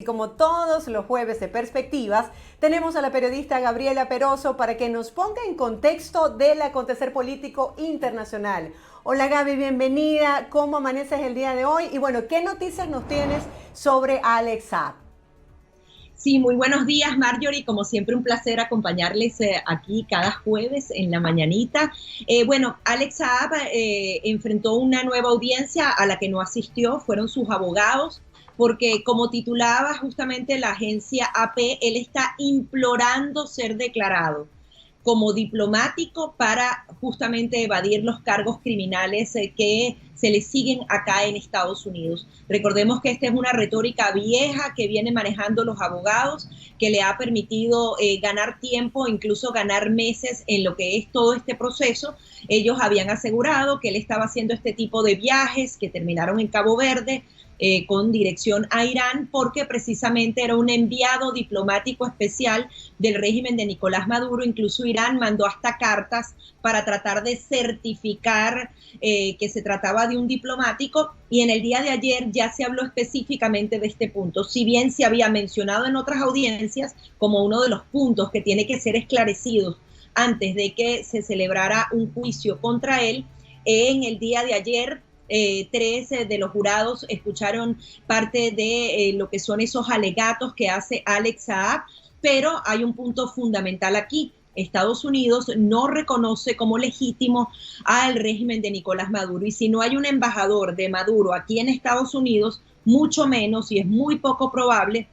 Y como todos los jueves de Perspectivas, tenemos a la periodista Gabriela Peroso para que nos ponga en contexto del acontecer político internacional. Hola Gaby, bienvenida. ¿Cómo amaneces el día de hoy? Y bueno, ¿qué noticias nos tienes sobre Alex Saab? Sí, muy buenos días, Marjorie. Como siempre, un placer acompañarles aquí cada jueves en la mañanita. Alex Saab enfrentó una nueva audiencia a la que no asistió, fueron sus abogados, porque como titulaba justamente la agencia AP, él está implorando ser declarado como diplomático para justamente evadir los cargos criminales que se le siguen acá en Estados Unidos. Recordemos que esta es una retórica vieja que vienen manejando los abogados, que le ha permitido ganar tiempo, incluso ganar meses en lo que es todo este proceso. Ellos habían asegurado que él estaba haciendo este tipo de viajes que terminaron en Cabo Verde, con dirección a Irán, porque precisamente era un enviado diplomático especial del régimen de Nicolás Maduro. Incluso Irán mandó hasta cartas para tratar de certificar que se trataba de un diplomático, y en el día de ayer ya se habló específicamente de este punto. Si bien se había mencionado en otras audiencias como uno de los puntos que tiene que ser esclarecidos antes de que se celebrara un juicio contra él, en el día de ayer 13 de los jurados escucharon parte de lo que son esos alegatos que hace Alex Saab, pero hay un punto fundamental aquí. Estados Unidos no reconoce como legítimo al régimen de Nicolás Maduro, y si no hay un embajador de Maduro aquí en Estados Unidos, mucho menos, y es muy poco probable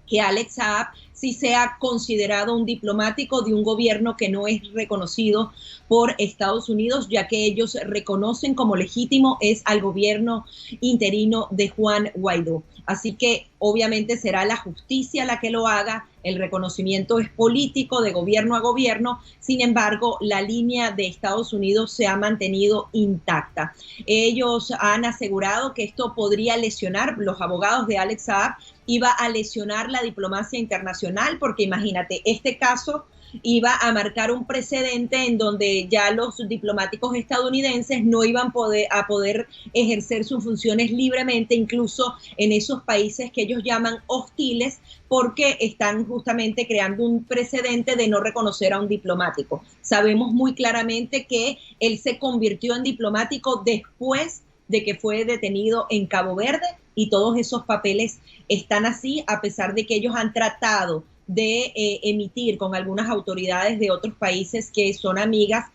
que Alex Saab sí sea considerado un diplomático de un gobierno que no es reconocido por Estados Unidos, ya que ellos reconocen como legítimo es al gobierno interino de Juan Guaidó. Así que obviamente será la justicia la que lo haga. El reconocimiento es político de gobierno a gobierno. Sin embargo, la línea de Estados Unidos se ha mantenido intacta. Ellos han asegurado que esto podría lesionar, los abogados de Alex Saab, iba a lesionar la diplomacia internacional, porque imagínate, este caso iba a marcar un precedente en donde ya los diplomáticos estadounidenses no iban a poder ejercer sus funciones libremente, incluso en esos países que ellos llaman hostiles, porque están justamente creando un precedente de no reconocer a un diplomático. Sabemos muy claramente que él se convirtió en diplomático después de que fue detenido en Cabo Verde, y todos esos papeles están así, a pesar de que ellos han tratado de emitir con algunas autoridades de otros países que son amigas,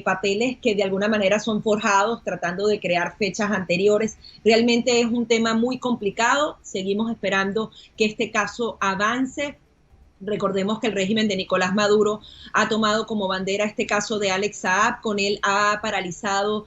papeles que de alguna manera son forjados, tratando de crear fechas anteriores. Realmente es un tema muy complicado. Seguimos esperando que este caso avance. Recordemos que el régimen de Nicolás Maduro ha tomado como bandera este caso de Alex Saab. Con él ha paralizado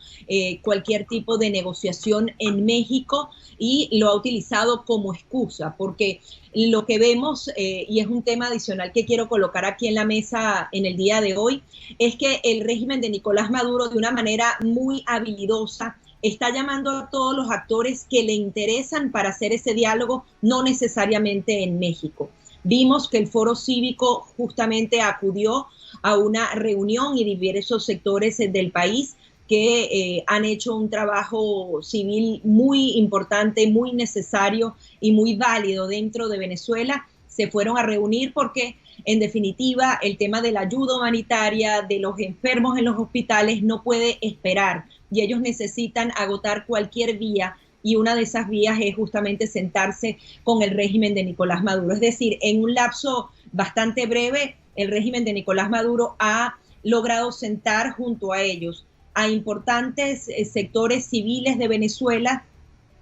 cualquier tipo de negociación en México, y lo ha utilizado como excusa, porque lo que vemos, y es un tema adicional que quiero colocar aquí en la mesa en el día de hoy, es que el régimen de Nicolás Maduro, de una manera muy habilidosa, está llamando a todos los actores que le interesan para hacer ese diálogo, no necesariamente en México. Vimos que el Foro Cívico justamente acudió a una reunión, y diversos sectores del país que han hecho un trabajo civil muy importante, muy necesario y muy válido dentro de Venezuela, se fueron a reunir porque, en definitiva, el tema de la ayuda humanitaria, de los enfermos en los hospitales, no puede esperar, y ellos necesitan agotar cualquier vía, y una de esas vías es justamente sentarse con el régimen de Nicolás Maduro. Es decir, en un lapso bastante breve, el régimen de Nicolás Maduro ha logrado sentar junto a ellos a importantes sectores civiles de Venezuela,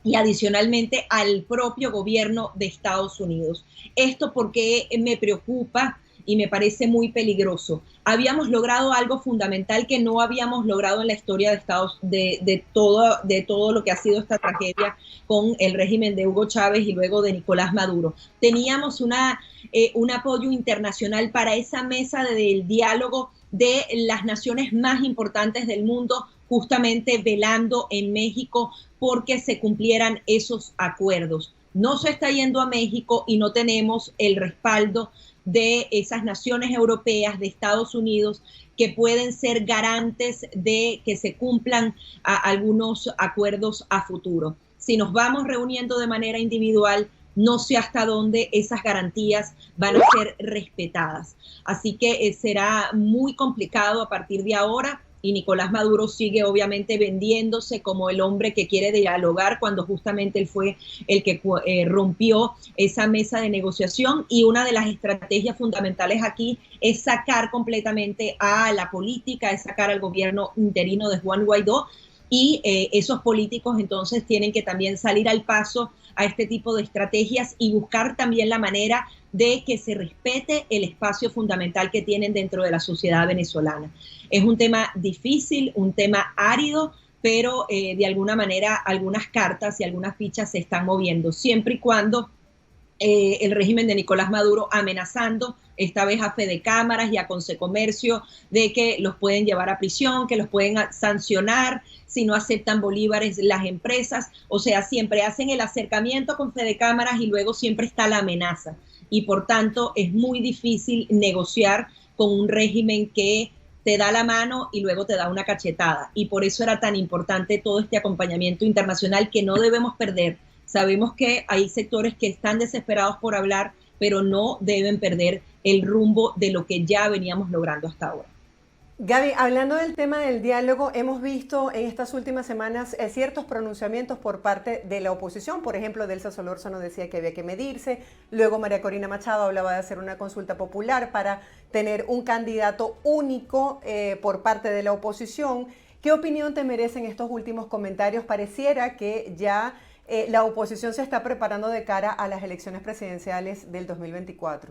y adicionalmente al propio gobierno de Estados Unidos. Esto porque me preocupa y me parece muy peligroso. Habíamos logrado algo fundamental que no habíamos logrado en la historia de Estados de todo lo que ha sido esta tragedia con el régimen de Hugo Chávez y luego de Nicolás Maduro. Teníamos un apoyo internacional para esa mesa del diálogo de las naciones más importantes del mundo, justamente velando en México porque se cumplieran esos acuerdos. No se está yendo a México, y no tenemos el respaldo de esas naciones europeas, de Estados Unidos, que pueden ser garantes de que se cumplan algunos acuerdos a futuro. Si nos vamos reuniendo de manera individual, no sé hasta dónde esas garantías van a ser respetadas. Así que será muy complicado a partir de ahora, y Nicolás Maduro sigue obviamente vendiéndose como el hombre que quiere dialogar cuando justamente él fue el que rompió esa mesa de negociación, y una de las estrategias fundamentales aquí es sacar completamente a la política, es sacar al gobierno interino de Juan Guaidó, y esos políticos entonces tienen que también salir al paso a este tipo de estrategias y buscar también la manera de que se respete el espacio fundamental que tienen dentro de la sociedad venezolana. Es un tema difícil, un tema árido, pero de alguna manera algunas cartas y algunas fichas se están moviendo, siempre y cuando el régimen de Nicolás Maduro amenazando esta vez a Fede Cámaras y a Consecomercio de que los pueden llevar a prisión, que los pueden sancionar si no aceptan bolívares las empresas. O sea, siempre hacen el acercamiento con Fede Cámaras y luego siempre está la amenaza. Y por tanto es muy difícil negociar con un régimen que te da la mano y luego te da una cachetada. Y por eso era tan importante todo este acompañamiento internacional que no debemos perder. Sabemos que hay sectores que están desesperados por hablar, pero no deben perder el rumbo de lo que ya veníamos logrando hasta ahora. Gaby, hablando del tema del diálogo, hemos visto en estas últimas semanas ciertos pronunciamientos por parte de la oposición. Por ejemplo, Delsa Solórzano decía que había que medirse. Luego María Corina Machado hablaba de hacer una consulta popular para tener un candidato único por parte de la oposición. ¿Qué opinión te merecen estos últimos comentarios? Pareciera que ya la oposición se está preparando de cara a las elecciones presidenciales del 2024.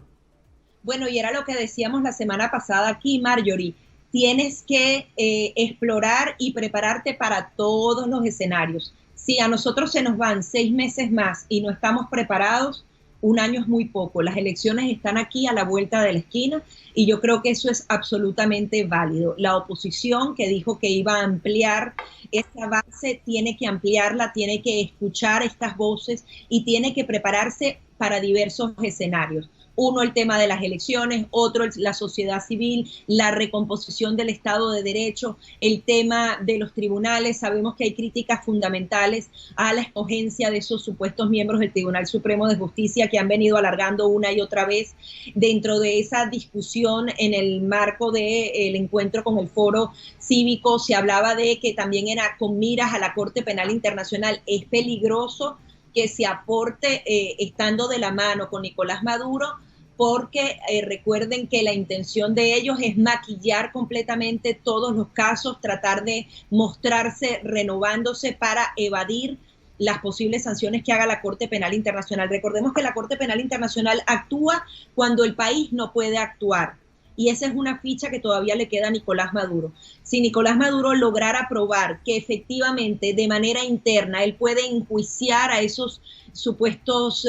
Bueno, y era lo que decíamos la semana pasada aquí, Marjorie. Tienes que explorar y prepararte para todos los escenarios. Si a nosotros se nos van 6 meses más y no estamos preparados, un año es muy poco. Las elecciones están aquí a la vuelta de la esquina y yo creo que eso es absolutamente válido. La oposición que dijo que iba a ampliar esta base tiene que ampliarla, tiene que escuchar estas voces y tiene que prepararse para diversos escenarios. Uno, el tema de las elecciones, otro, la sociedad civil, la recomposición del Estado de Derecho, el tema de los tribunales. Sabemos que hay críticas fundamentales a la escogencia de esos supuestos miembros del Tribunal Supremo de Justicia que han venido alargando una y otra vez. Dentro de esa discusión, en el marco del encuentro con el Foro Cívico, se hablaba de que también era con miras a la Corte Penal Internacional. Es peligroso que se aporte estando de la mano con Nicolás Maduro, porque recuerden que la intención de ellos es maquillar completamente todos los casos, tratar de mostrarse renovándose para evadir las posibles sanciones que haga la Corte Penal Internacional. Recordemos que la Corte Penal Internacional actúa cuando el país no puede actuar. Y esa es una ficha que todavía le queda a Nicolás Maduro. Si Nicolás Maduro lograra probar que efectivamente de manera interna él puede enjuiciar a esos supuestos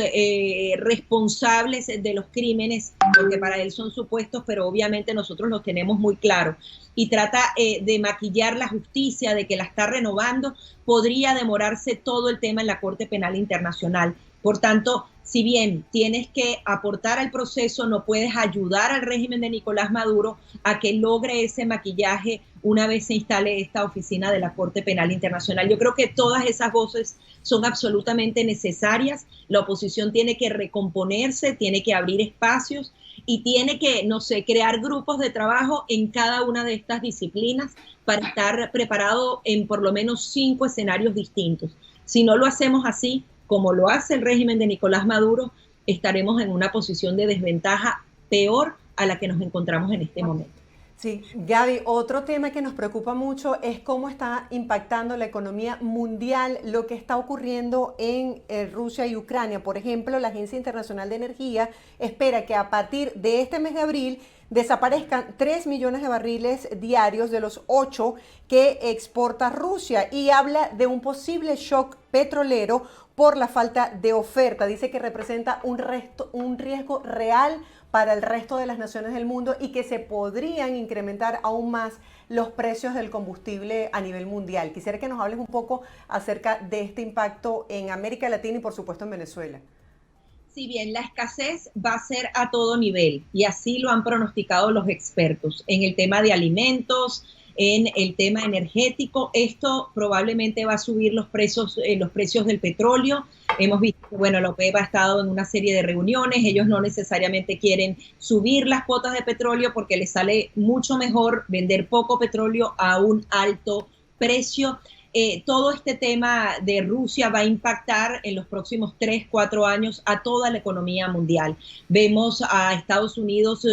responsables de los crímenes, porque para él son supuestos, pero obviamente nosotros los tenemos muy claros, y trata de maquillar la justicia, de que la está renovando, podría demorarse todo el tema en la Corte Penal Internacional. Por tanto, si bien tienes que aportar al proceso, no puedes ayudar al régimen de Nicolás Maduro a que logre ese maquillaje una vez se instale esta oficina de la Corte Penal Internacional. Yo creo que todas esas voces son absolutamente necesarias. La oposición tiene que recomponerse, tiene que abrir espacios y tiene que, no sé, crear grupos de trabajo en cada una de estas disciplinas para estar preparado en por lo menos 5 escenarios distintos. Si no lo hacemos así, como lo hace el régimen de Nicolás Maduro, estaremos en una posición de desventaja peor a la que nos encontramos en este momento. Sí, Gaby, otro tema que nos preocupa mucho es cómo está impactando la economía mundial lo que está ocurriendo en Rusia y Ucrania. Por ejemplo, la Agencia Internacional de Energía espera que a partir de este mes de abril desaparezcan 3 millones de barriles diarios de los 8 que exporta Rusia y habla de un posible shock petrolero por la falta de oferta. Dice que representa un riesgo real para el resto de las naciones del mundo y que se podrían incrementar aún más los precios del combustible a nivel mundial. Quisiera que nos hables un poco acerca de este impacto en América Latina y por supuesto en Venezuela. Si bien la escasez va a ser a todo nivel, y así lo han pronosticado los expertos, en el tema de alimentos, en el tema energético. Esto probablemente va a subir los precios del petróleo. Hemos visto que, bueno, la OPEP ha estado en una serie de reuniones. Ellos no necesariamente quieren subir las cuotas de petróleo porque les sale mucho mejor vender poco petróleo a un alto precio. Todo este tema de Rusia va a impactar en los próximos 3, 4 años a toda la economía mundial. Vemos a Estados Unidos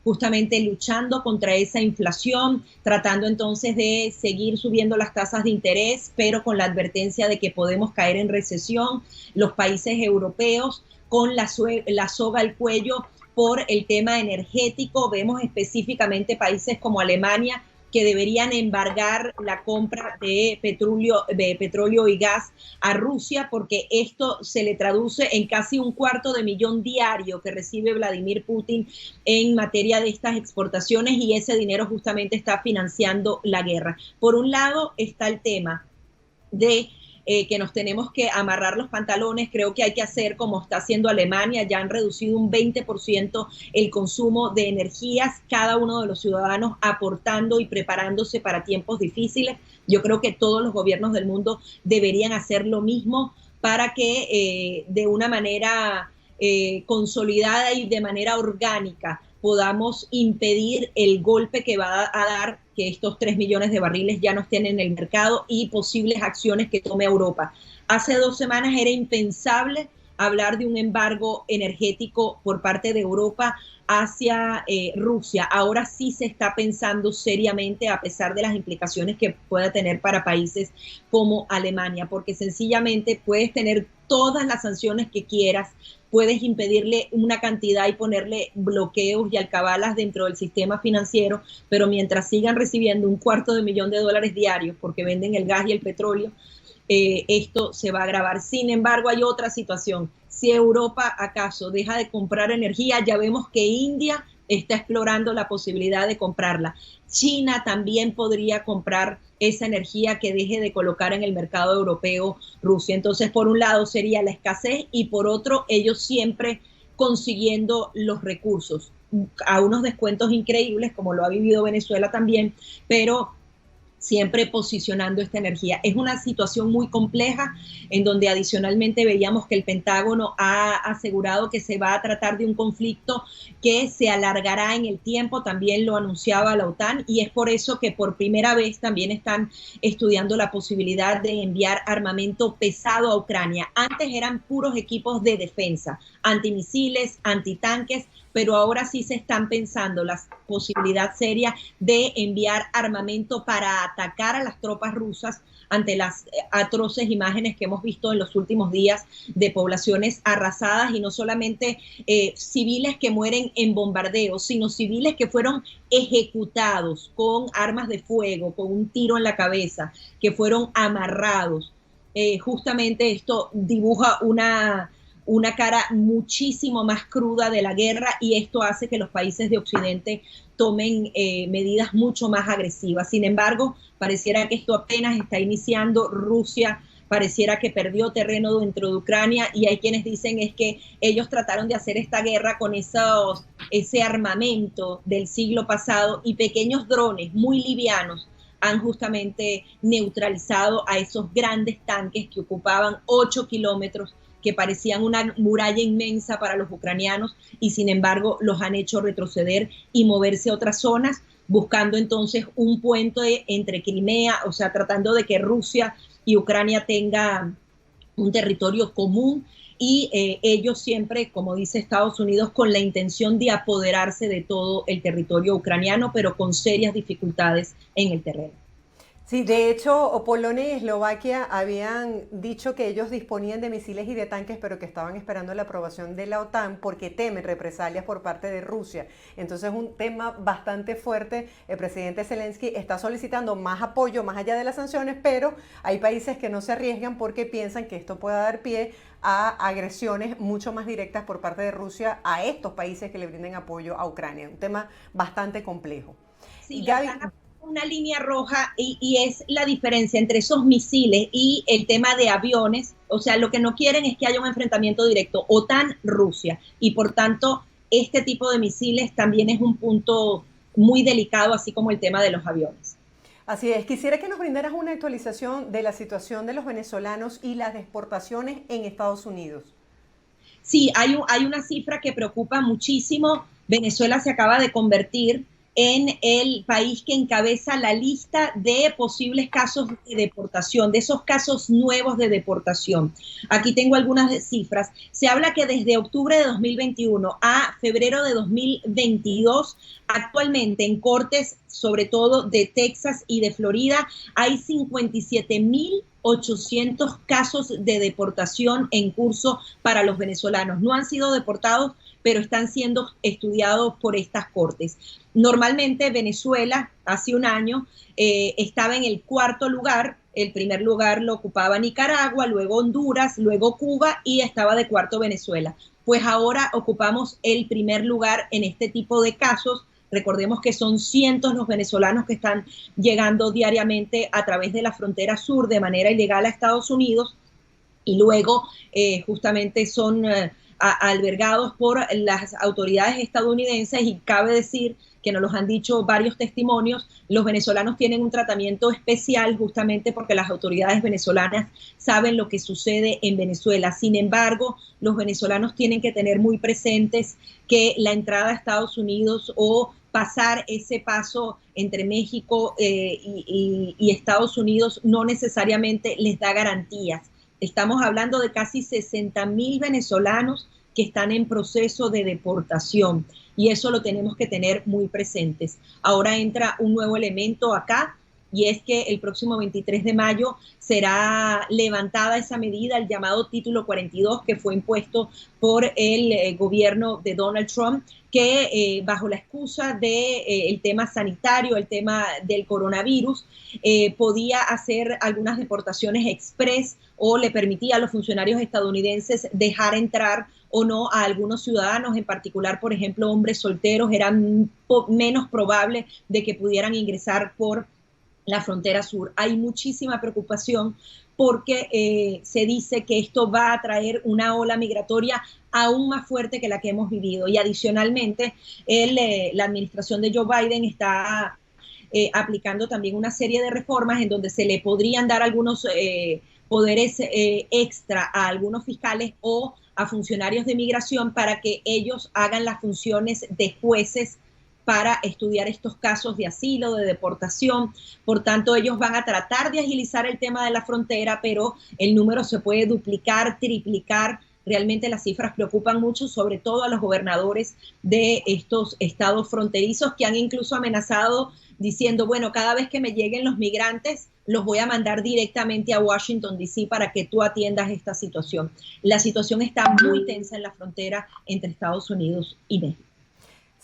justamente luchando contra esa inflación, tratando entonces de seguir subiendo las tasas de interés, pero con la advertencia de que podemos caer en recesión. Los países europeos con la soga al cuello por el tema energético. Vemos específicamente países como Alemania, que deberían embargar la compra de petróleo y gas a Rusia, porque esto se le traduce en casi 250.000 diario que recibe Vladimir Putin en materia de estas exportaciones, y ese dinero justamente está financiando la guerra. Por un lado está el tema de que nos tenemos que amarrar los pantalones. Creo que hay que hacer como está haciendo Alemania. Ya han reducido un 20% el consumo de energías, cada uno de los ciudadanos aportando y preparándose para tiempos difíciles. Yo creo que todos los gobiernos del mundo deberían hacer lo mismo para que de una manera consolidada y de manera orgánica podamos impedir el golpe que va a dar que estos 3 millones de barriles ya no estén en el mercado y posibles acciones que tome Europa. Hace 2 semanas era impensable hablar de un embargo energético por parte de Europa hacia Rusia. Ahora sí se está pensando seriamente, a pesar de las implicaciones que pueda tener para países como Alemania, porque sencillamente puedes tener todas las sanciones que quieras, puedes impedirle una cantidad y ponerle bloqueos y alcabalas dentro del sistema financiero, pero mientras sigan recibiendo $250.000 diarios porque venden el gas y el petróleo, esto se va a agravar. Sin embargo, hay otra situación. Si Europa acaso deja de comprar energía, ya vemos que India está explorando la posibilidad de comprarla. China también podría comprar esa energía que deje de colocar en el mercado europeo Rusia. Entonces, por un lado sería la escasez y por otro, ellos siempre consiguiendo los recursos a unos descuentos increíbles, como lo ha vivido Venezuela también, pero siempre posicionando esta energía. Es una situación muy compleja en donde adicionalmente veíamos que el Pentágono ha asegurado que se va a tratar de un conflicto que se alargará en el tiempo, también lo anunciaba la OTAN, y es por eso que por primera vez también están estudiando la posibilidad de enviar armamento pesado a Ucrania. Antes eran puros equipos de defensa, antimisiles, antitanques, pero ahora sí se están pensando la posibilidad seria de enviar armamento para atacar a las tropas rusas ante las atroces imágenes que hemos visto en los últimos días de poblaciones arrasadas, y no solamente civiles que mueren en bombardeos, sino civiles que fueron ejecutados con armas de fuego, con un tiro en la cabeza, que fueron amarrados. Justamente esto dibuja una cara muchísimo más cruda de la guerra, y esto hace que los países de Occidente tomen medidas mucho más agresivas. Sin embargo, pareciera que esto apenas está iniciando. Rusia pareciera que perdió terreno dentro de Ucrania, y hay quienes dicen es que ellos trataron de hacer esta guerra con ese armamento del siglo pasado, y pequeños drones muy livianos han justamente neutralizado a esos grandes tanques que ocupaban 8 kilómetros, que parecían una muralla inmensa para los ucranianos, y sin embargo los han hecho retroceder y moverse a otras zonas, buscando entonces un puente entre Crimea, o sea, tratando de que Rusia y Ucrania tengan un territorio común, y ellos siempre, como dice Estados Unidos, con la intención de apoderarse de todo el territorio ucraniano, pero con serias dificultades en el terreno. Sí, de hecho, Polonia y Eslovaquia habían dicho que ellos disponían de misiles y de tanques, pero que estaban esperando la aprobación de la OTAN porque temen represalias por parte de Rusia. Entonces es un tema bastante fuerte. El presidente Zelensky está solicitando más apoyo más allá de las sanciones, pero hay países que no se arriesgan porque piensan que esto pueda dar pie a agresiones mucho más directas por parte de Rusia a estos países que le brinden apoyo a Ucrania. Un tema bastante complejo. Sí, y Gaby, una línea roja, y es la diferencia entre esos misiles y el tema de aviones. O sea, lo que no quieren es que haya un enfrentamiento directo OTAN-Rusia, y por tanto este tipo de misiles también es un punto muy delicado, así como el tema de los aviones. Así es, quisiera que nos brindaras una actualización de la situación de los venezolanos y las deportaciones en Estados Unidos. Sí, hay una cifra que preocupa muchísimo. Venezuela se acaba de convertir en el país que encabeza la lista de posibles casos de deportación, de esos casos nuevos de deportación. Aquí tengo algunas cifras. Se habla que desde octubre de 2021 a febrero de 2022, actualmente en cortes, sobre todo de Texas y de Florida, hay 57.800 casos de deportación en curso para los venezolanos. No han sido deportados, pero están siendo estudiados por estas cortes. Normalmente Venezuela, hace un año, estaba en el cuarto lugar. El primer lugar lo ocupaba Nicaragua, luego Honduras, luego Cuba y estaba de cuarto Venezuela. Pues ahora ocupamos el primer lugar en este tipo de casos. Recordemos que son cientos los venezolanos que están llegando diariamente a través de la frontera sur de manera ilegal a Estados Unidos y luego justamente son albergados por las autoridades estadounidenses, y cabe decir que nos los han dicho varios testimonios, los venezolanos tienen un tratamiento especial justamente porque las autoridades venezolanas saben lo que sucede en Venezuela. Sin embargo, los venezolanos tienen que tener muy presentes que la entrada a Estados Unidos o pasar ese paso entre México y Estados Unidos no necesariamente les da garantías. Estamos hablando de casi 60.000 venezolanos que están en proceso de deportación y eso lo tenemos que tener muy presentes. Ahora entra un nuevo elemento acá y es que el próximo 23 de mayo será levantada esa medida, el llamado Título 42, que fue impuesto por el gobierno de Donald Trump, que bajo la excusa del tema sanitario, el tema del coronavirus, podía hacer algunas deportaciones express o le permitía a los funcionarios estadounidenses dejar entrar o no a algunos ciudadanos, en particular, por ejemplo, hombres solteros, eran menos probable de que pudieran ingresar por la frontera sur. Hay muchísima preocupación porque se dice que esto va a traer una ola migratoria aún más fuerte que la que hemos vivido. Y adicionalmente, la administración de Joe Biden está aplicando también una serie de reformas en donde se le podrían dar algunos poderes extra a algunos fiscales o a funcionarios de migración para que ellos hagan las funciones de jueces para estudiar estos casos de asilo, de deportación. Por tanto, ellos van a tratar de agilizar el tema de la frontera, pero el número se puede duplicar, triplicar. Realmente las cifras preocupan mucho, sobre todo a los gobernadores de estos estados fronterizos que han incluso amenazado diciendo, bueno, cada vez que me lleguen los migrantes, los voy a mandar directamente a Washington, D.C. para que tú atiendas esta situación. La situación está muy tensa en la frontera entre Estados Unidos y México.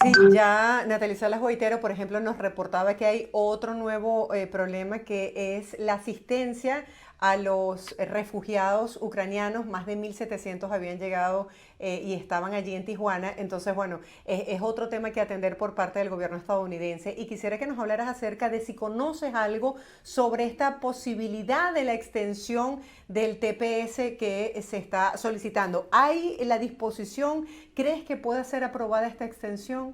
Sí, ya Natalie Salas Boitero, por ejemplo, nos reportaba que hay otro nuevo problema que es la asistencia a los refugiados ucranianos. Más de 1.700 habían llegado y estaban allí en Tijuana. Entonces, bueno, es otro tema que atender por parte del gobierno estadounidense. Y quisiera que nos hablaras acerca de si conoces algo sobre esta posibilidad de la extensión del TPS que se está solicitando. ¿Hay la disposición? ¿Crees que pueda ser aprobada esta extensión?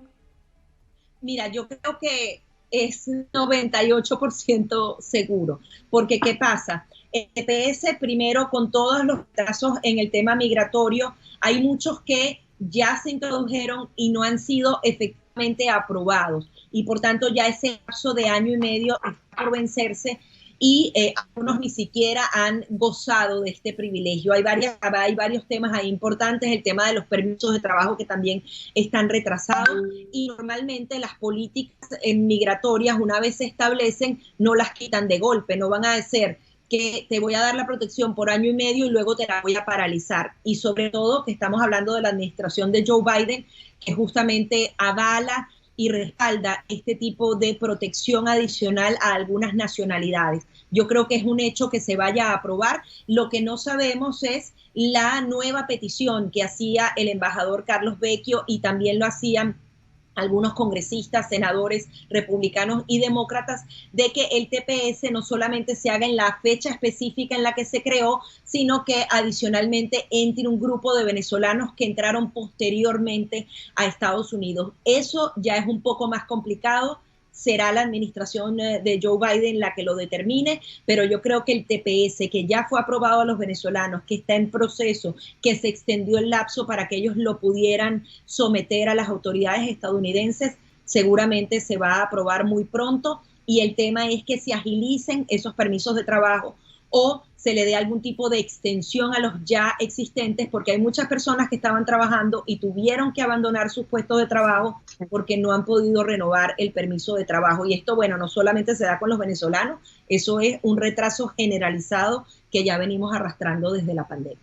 Mira, yo creo que es 98% seguro, porque ¿qué pasa? El TPS, primero, con todos los casos en el tema migratorio, hay muchos que ya se introdujeron y no han sido efectivamente aprobados, y por tanto ya ese lapso de año y medio está por vencerse, y algunos ni siquiera han gozado de este privilegio. Hay varios temas ahí importantes, el tema de los permisos de trabajo que también están retrasados, y normalmente las políticas migratorias, una vez se establecen, no las quitan de golpe, no van a decir que te voy a dar la protección por año y medio y luego te la voy a paralizar. Y sobre todo que estamos hablando de la administración de Joe Biden, que justamente avala y respalda este tipo de protección adicional a algunas nacionalidades. Yo creo que es un hecho que se vaya a aprobar. Lo que no sabemos es la nueva petición que hacía el embajador Carlos Vecchio, y también lo hacían algunos congresistas, senadores republicanos y demócratas, de que el TPS no solamente se haga en la fecha específica en la que se creó, sino que adicionalmente entre un grupo de venezolanos que entraron posteriormente a Estados Unidos. Eso ya es un poco más complicado. será la administración de Joe Biden la que lo determine, pero yo creo que el TPS, que ya fue aprobado a los venezolanos, que está en proceso, que se extendió el lapso para que ellos lo pudieran someter a las autoridades estadounidenses, seguramente se va a aprobar muy pronto, y el tema es que se agilicen esos permisos de trabajo o se le dé algún tipo de extensión a los ya existentes, porque hay muchas personas que estaban trabajando y tuvieron que abandonar sus puestos de trabajo porque no han podido renovar el permiso de trabajo. Y esto, bueno, no solamente se da con los venezolanos, eso es un retraso generalizado que ya venimos arrastrando desde la pandemia.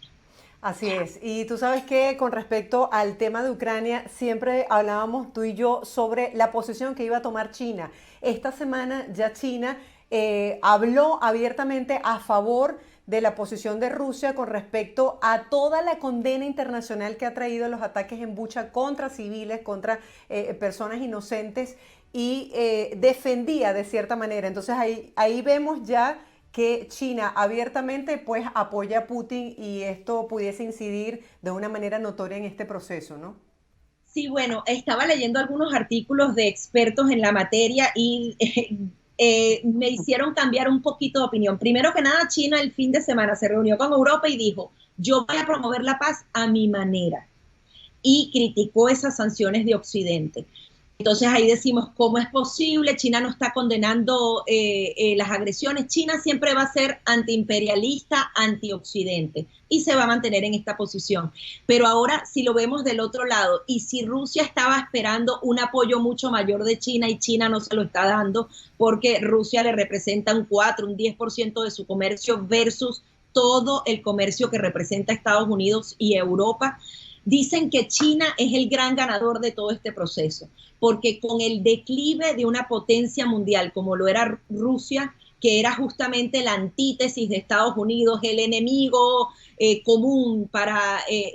Así es. Y tú sabes que con respecto al tema de Ucrania, siempre hablábamos tú y yo sobre la posición que iba a tomar China. Esta semana ya China habló abiertamente a favor de la posición de Rusia con respecto a toda la condena internacional que ha traído los ataques en Bucha contra civiles, contra personas inocentes, y defendía de cierta manera. Entonces ahí vemos ya que China abiertamente pues apoya a Putin, y esto pudiese incidir de una manera notoria en este proceso, ¿no? Sí, bueno, estaba leyendo algunos artículos de expertos en la materia y me hicieron cambiar un poquito de opinión. Primero que nada, China el fin de semana se reunió con Europa y dijo, yo voy a promover la paz a mi manera, y criticó esas sanciones de Occidente. Entonces ahí decimos, ¿cómo es posible? China no está condenando las agresiones. China siempre va a ser antiimperialista, antioccidente, y se va a mantener en esta posición. Pero ahora, si lo vemos del otro lado, y si Rusia estaba esperando un apoyo mucho mayor de China y China no se lo está dando, porque Rusia le representa un 4, un 10% de su comercio versus todo el comercio que representa Estados Unidos y Europa. Dicen que China es el gran ganador de todo este proceso, porque con el declive de una potencia mundial como lo era Rusia, que era justamente la antítesis de Estados Unidos, el enemigo común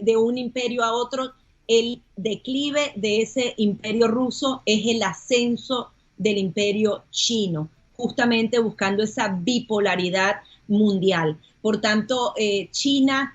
de un imperio a otro, el declive de ese imperio ruso es el ascenso del imperio chino, justamente buscando esa bipolaridad mundial. Por tanto, China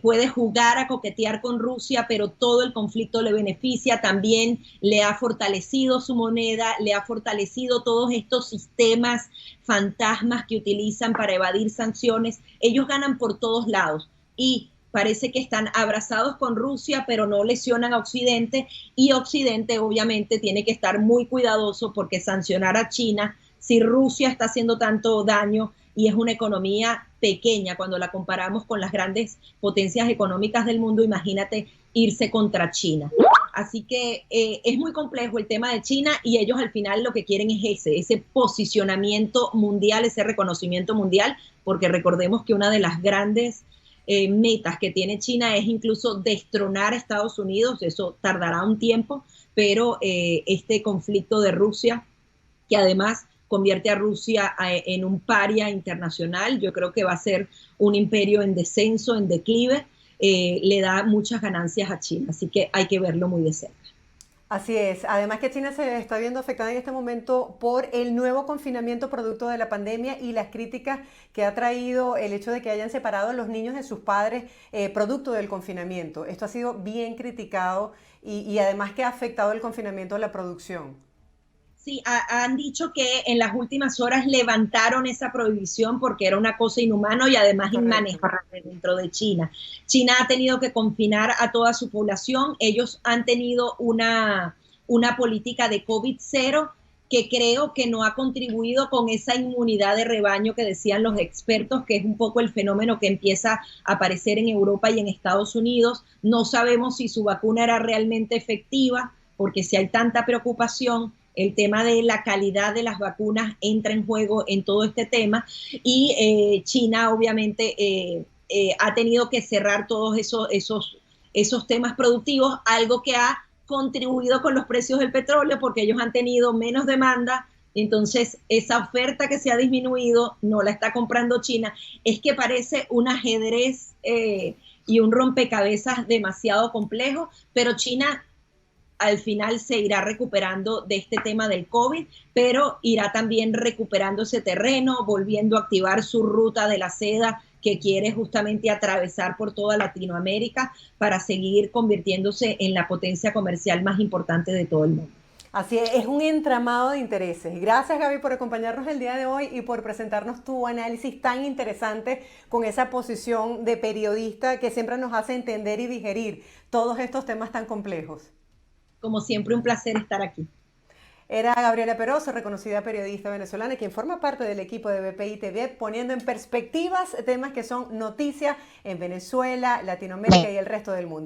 puede jugar a coquetear con Rusia, pero todo el conflicto le beneficia. También le ha fortalecido su moneda, le ha fortalecido todos estos sistemas fantasmas que utilizan para evadir sanciones. Ellos ganan por todos lados y parece que están abrazados con Rusia, pero no lesionan a Occidente, y Occidente obviamente tiene que estar muy cuidadoso, porque sancionar a China, si Rusia está haciendo tanto daño y es una economía pequeña cuando la comparamos con las grandes potencias económicas del mundo, imagínate irse contra China. Así que es muy complejo el tema de China, y ellos al final lo que quieren es ese posicionamiento mundial, ese reconocimiento mundial, porque recordemos que una de las grandes metas que tiene China es incluso destronar a Estados Unidos. Eso tardará un tiempo, pero este conflicto de Rusia, que además convierte a Rusia en un paria internacional, yo creo que va a ser un imperio en descenso, en declive, le da muchas ganancias a China, así que hay que verlo muy de cerca. Así es. Además que China se está viendo afectada en este momento por el nuevo confinamiento producto de la pandemia y las críticas que ha traído el hecho de que hayan separado a los niños de sus padres producto del confinamiento. Esto ha sido bien criticado, y además que ha afectado el confinamiento a la producción. Sí, han dicho que en las últimas horas levantaron esa prohibición porque era una cosa inhumana y además inmanejable dentro de China. China ha tenido que confinar a toda su población. Ellos han tenido una política de COVID-0 que creo que no ha contribuido con esa inmunidad de rebaño que decían los expertos, que es un poco el fenómeno que empieza a aparecer en Europa y en Estados Unidos. No sabemos si su vacuna era realmente efectiva, porque si hay tanta preocupación, el tema de la calidad de las vacunas entra en juego en todo este tema, y China obviamente ha tenido que cerrar todos esos temas productivos, algo que ha contribuido con los precios del petróleo, porque ellos han tenido menos demanda. Entonces esa oferta que se ha disminuido no la está comprando China. Es que parece un ajedrez y un rompecabezas demasiado complejo, pero China al final se irá recuperando de este tema del COVID, pero irá también recuperando ese terreno, volviendo a activar su ruta de la seda, que quiere justamente atravesar por toda Latinoamérica para seguir convirtiéndose en la potencia comercial más importante de todo el mundo. Así es un entramado de intereses. Gracias, Gaby, por acompañarnos el día de hoy y por presentarnos tu análisis tan interesante con esa posición de periodista que siempre nos hace entender y digerir todos estos temas tan complejos. Como siempre, un placer estar aquí. Era Gabriela Peroso, reconocida periodista venezolana, quien forma parte del equipo de BPI TV, poniendo en perspectivas temas que son noticia en Venezuela, Latinoamérica y el resto del mundo.